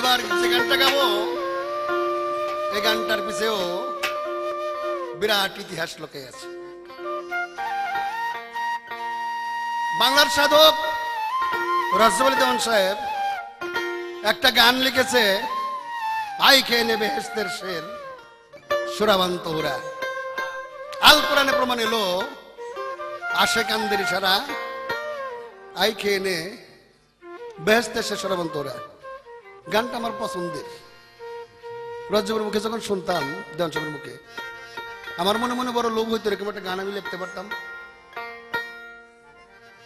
এবার যে গানটা গাবো এই গানটার পিছেও বিরাট ইতিহাস লোকে আছে। বাংলার সাধক রাসবিহারী দেওয়ান সাহেব একটা গান লিখেছে, আই খেয়ে নেবে বেহেশতের শের সুরাবান্ত হুরা। আল কোরআনে প্রমাণ এলো আশেকানদের ইশারা, আই খেয়ে নে বেহেশতের শের সুরাবান্ত হুরা। গানটা আমার পছন্দের। রাজ্যের মুখে যখন শুনতাম দেওয়ান সাহেবের মুখে আমার মনে মনে বড় লোভ হইতো, এরকম একটা গান আমি লিখতে পারতাম।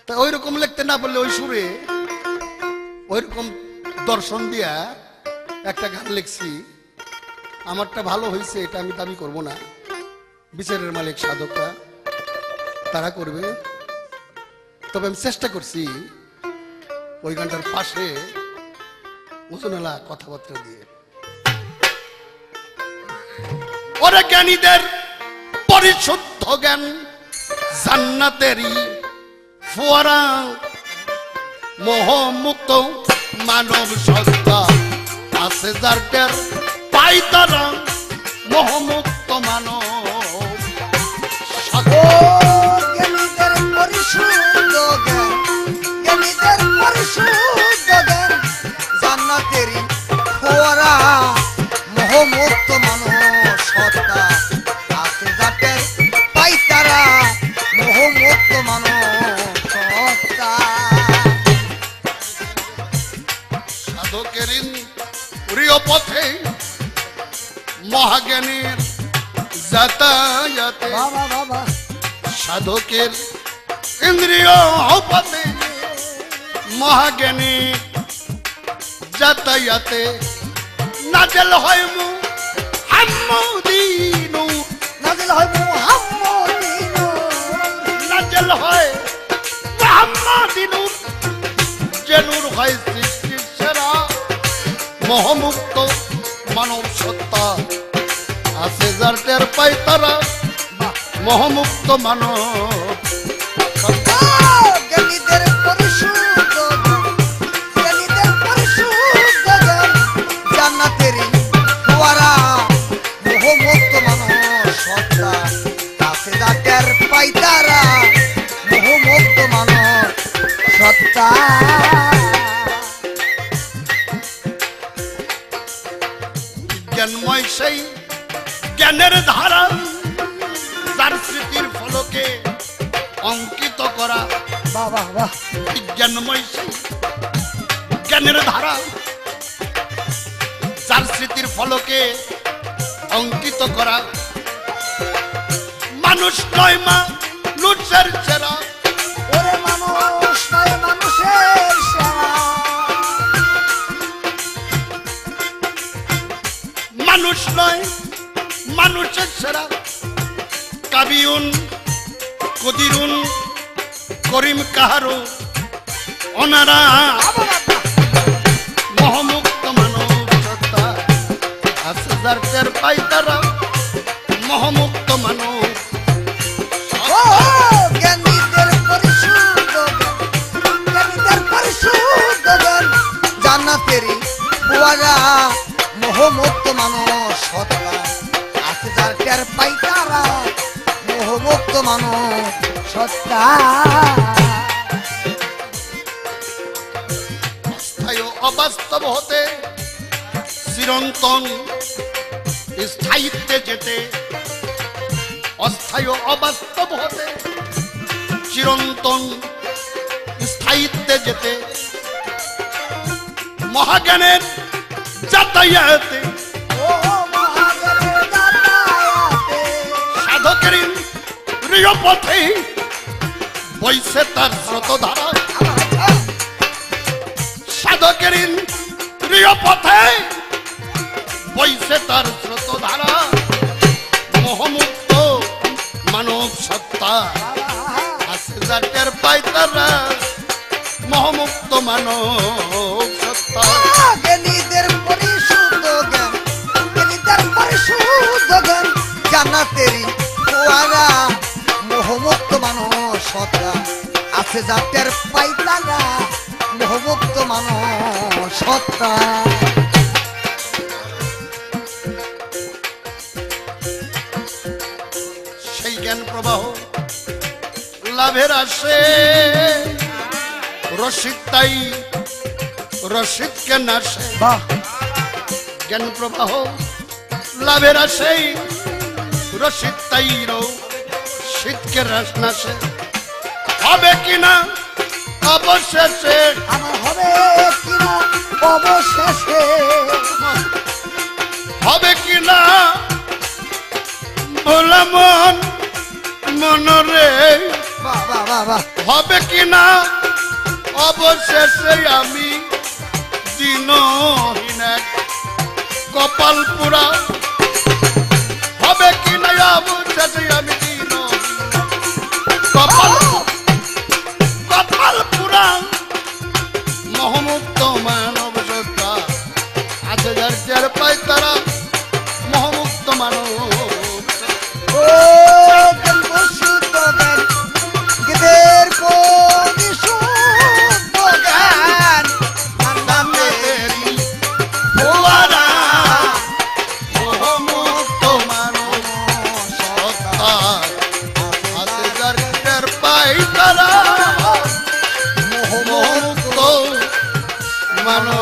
তা ওই রকম লিখতে না পারলে ওই সুরে ওই রকম দর্শন দিয়া একটা গান লিখছি। আমারটা ভালো হয়েছে এটা আমি দাবি করব না, বিচারের মালিক সাধকরা তারা করবে। তবে আমি চেষ্টা করছি ওই গানটার পাশে ওজনলা কথাবার্তা দিয়ে। ওরে জ্ঞানীদের পরিশুদ্ধ জ্ঞান জান্নাতেরই ফোয়ারা, মোহমুক্ত মানব সত্তা আছে যার টের পাই তারা, মোহমুক্ত মানব। জ্ঞানীদের পরিশুদ্ধ জ্ঞান, জ্ঞানীদের পরিশুদ্ধ জ্ঞান জান্নাতেরই ফোয়ারা, মোহমুক্ত মানব সত্তা আছে যার টের পাই তারা, মোহমুক্ত মানব সত্তা। সাধকের প্রিয় পথে মহাজ্ঞানীর যাতায়াতে, বাবা বাবা সাধকের ইন্দ্রিয় পথে মহাজ্ঞানীর যাতায়াতে নাজেল হয় মুহাম্মদিনু, নাজিল হয় মুহাম্মদিনু, নাজেল হয় মুহাম্মদিনু, যে নূর হয় সৃষ্টির সেরা, মোহমুক্ত মানব সত্তা আছে যার টের পাই তারা, মোহমুক্ত মানব সত্তা। জ্ঞানীদের পরিশুদ্ধ জ্ঞান, জ্ঞানীদের পরিশুদ্ধ জ্ঞান জান্নাতেরই ফোয়ারা, মোহমুক্ত মানব সত্তা আছে যার টের পাই তারা, মোহমুক্ত মানব সত্তা। জ্ঞানময় সেই জ্ঞানের ধারা যার স্মৃতির ফলকে অঙ্কিত করা, বাবা বাহ জ্ঞানময় সেই জ্ঞানের ধারা যার স্মৃতির ফলকে অঙ্কিত করা, মানুষ নয় মা লুচের চেরা, ওরে মানুষ নয় মানুষের সেরা, মানুষ নয় মানুষের সেরা, কাবিউন কদিরুন করিম কাহারু অনারা, মোহমুক্ত মানব সত্তা আছে যার টের পাই তারা, মোহমুক্ত মানব। ও জ্ঞানীদের পরিশুদ্ধ জ্ঞান, জ্ঞানীদের পরিশুদ্ধ জ্ঞান জান্নাতেরই ফোয়ারা, মোহমুক্ত মানব সত্তা আছে যার টের পাই তারা, মোহমুক্ত মানব সত্তা। অস্থায়ী অবাস্তব হতে চিরন্তন স্থায়িত্বে যেতে, অস্থায়ী অবাস্তব হতে চিরন্তন স্থায়িত্বে যেতে, মহাজ্ঞানের যাতায়াতে, ও মহাজ্ঞানের যাতায়াতে, সাধকের প্রিয় পথে বইছে তার স্রোতধারা, সাধকের প্রিয় পথে বইছে তার স্রোতধারা, মোহমুক্ত মানব সত্তা আছে যার টের পাই তারা, মোহমুক্ত মানব সত্তা। জ্ঞানীদের পরিশুদ্ধ জ্ঞান, জ্ঞানীদের পরিশুদ্ধ জ্ঞান জান্নাতেরই ফোয়ারা, মোহমুক্ত মানব সত্তা আছে যার টের পাই তারা, মোহমুক্ত মানব সত্তা। প্রবাহ লাভের আসে রশিদ তাই রশিদকে নাশে বাহ জ্ঞান প্রবাহ লাভের আসেই রশিদ তাই রশিদকে নাশে হবে কিনা অবশেষে আমার হবে কিনা অবশেষে হবে কিনা ভোলা মন মনরে বাহ বাহ বাহ বাহ হবে কিনা অবশেষে আমি দিনহীন এক কপাল পুরা হবে কিনা অবশেষে আমি দিনহীন কপাল কপাল পুরা মোহমুক্ত মানব সত্তা আছে যার যার পাই তারা মোহমুক্ত মানব ও জন্মসূত্র জ্ঞান গীতের পরিশুদ্ধ জ্ঞান নামেরি ফোয়ারা মোহমুক্ত মানব সত্তা আছে যার যার পাই তারা মোহমুক্ত মানব